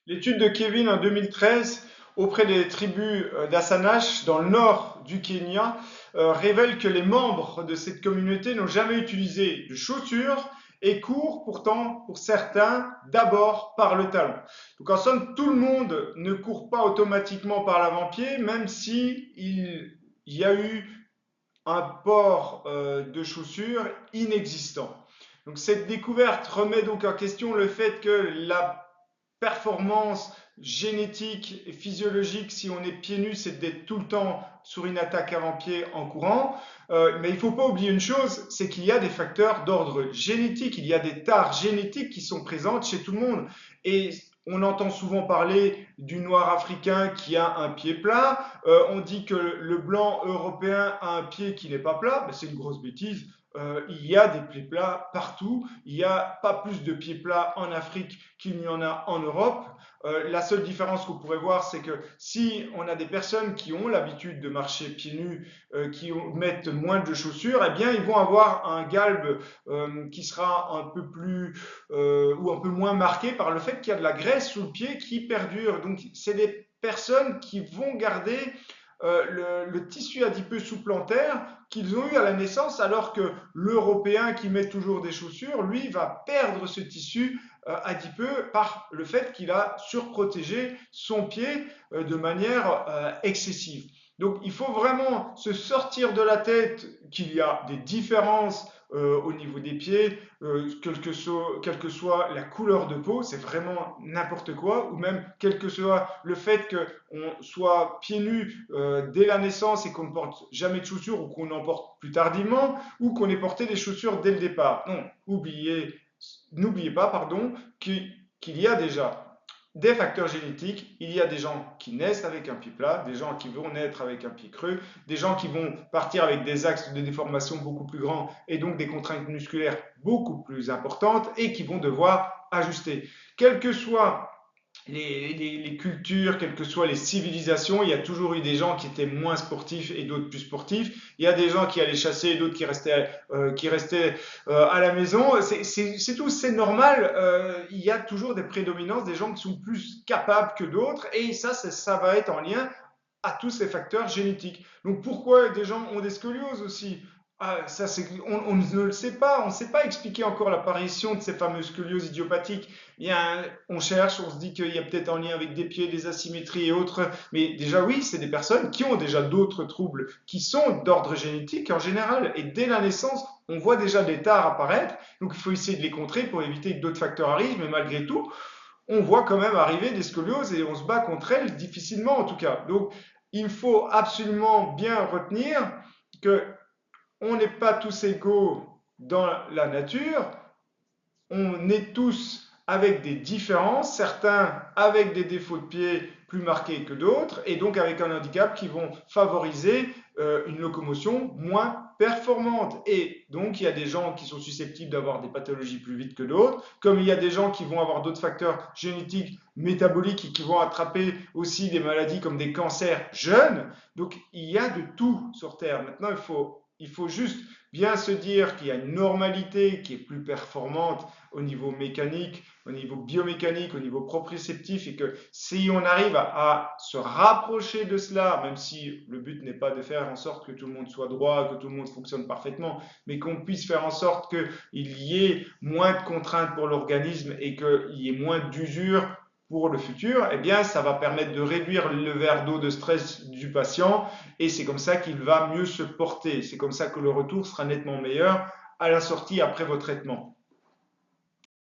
L'étude de Kevin en 2013 auprès des tribus d'Asanash dans le nord du Kenya révèle que les membres de cette communauté n'ont jamais utilisé de chaussures et courent pourtant, pour certains, d'abord par le talon. Donc en somme, tout le monde ne court pas automatiquement par l'avant-pied, même si il y a eu un port de chaussures inexistant. Donc cette découverte remet donc en question le fait que la performance génétique et physiologique, si on est pieds nus, c'est d'être tout le temps sur une attaque avant-pied en courant. Mais il ne faut pas oublier une chose, c'est qu'il y a des facteurs d'ordre génétique, il y a des tares génétiques qui sont présentes chez tout le monde. Et on entend souvent parler du noir africain qui a un pied plat. On dit que le blanc européen a un pied qui n'est pas plat. Ben, c'est une grosse bêtise. Il y a des pieds plats partout. Il n'y a pas plus de pieds plats en Afrique qu'il n'y en a en Europe. La seule différence qu'on pourrait voir, c'est que si on a des personnes qui ont l'habitude de marcher pieds nus, qui mettent moins de chaussures, eh bien, ils vont avoir un galbe qui sera un peu plus ou un peu moins marqué par le fait qu'il y a de la graisse sous le pied qui perdure. Donc, c'est des personnes qui vont garder le tissu adipeux supplémentaire qu'ils ont eu à la naissance, alors que l'Européen qui met toujours des chaussures, lui, va perdre ce tissu adipeux par le fait qu'il a surprotégé son pied de manière excessive. Donc il faut vraiment se sortir de la tête qu'il y a des différences au niveau des pieds, quelle que soit la couleur de peau, c'est vraiment n'importe quoi, ou même quel que soit le fait qu'on soit pieds nus dès la naissance et qu'on ne porte jamais de chaussures ou qu'on en porte plus tardivement, ou qu'on ait porté des chaussures dès le départ. Non, n'oubliez pas, pardon, qu'il y a déjà des facteurs génétiques. Il y a des gens qui naissent avec un pied plat, des gens qui vont naître avec un pied creux, des gens qui vont partir avec des axes de déformation beaucoup plus grands et donc des contraintes musculaires beaucoup plus importantes et qui vont devoir ajuster. Quel que soit les cultures, quelles que soient les civilisations, il y a toujours eu des gens qui étaient moins sportifs et d'autres plus sportifs. Il y a des gens qui allaient chasser et d'autres qui restaient à la maison. C'est tout, c'est normal. Il y a toujours des prédominances, des gens qui sont plus capables que d'autres. Et ça va être en lien à tous ces facteurs génétiques. Donc pourquoi des gens ont des scolioses aussi? Ah, ça, on ne le sait pas, on ne sait pas expliquer encore l'apparition de ces fameuses scolioses idiopathiques. On cherche, on se dit qu'il y a peut-être un lien avec des pieds, des asymétries et autres, mais déjà oui, c'est des personnes qui ont déjà d'autres troubles qui sont d'ordre génétique en général, et dès la naissance, on voit déjà des tares apparaître, donc il faut essayer de les contrer pour éviter que d'autres facteurs arrivent, mais malgré tout, on voit quand même arriver des scolioses et on se bat contre elles difficilement en tout cas. Donc il faut absolument bien retenir que on n'est pas tous égaux dans la nature, on est tous avec des différences, certains avec des défauts de pied plus marqués que d'autres, et donc avec un handicap qui vont favoriser une locomotion moins performante. Et donc il y a des gens qui sont susceptibles d'avoir des pathologies plus vite que d'autres, comme il y a des gens qui vont avoir d'autres facteurs génétiques, métaboliques, et qui vont attraper aussi des maladies comme des cancers jeunes. Donc il y a de tout sur Terre. Maintenant, il faut juste bien se dire qu'il y a une normalité qui est plus performante au niveau mécanique, au niveau biomécanique, au niveau proprioceptif, et que si on arrive à se rapprocher de cela, même si le but n'est pas de faire en sorte que tout le monde soit droit, que tout le monde fonctionne parfaitement, mais qu'on puisse faire en sorte qu'il y ait moins de contraintes pour l'organisme et qu'il y ait moins d'usure pour le futur, eh bien, ça va permettre de réduire le verre d'eau de stress du patient et c'est comme ça qu'il va mieux se porter. C'est comme ça que le retour sera nettement meilleur à la sortie après vos traitements.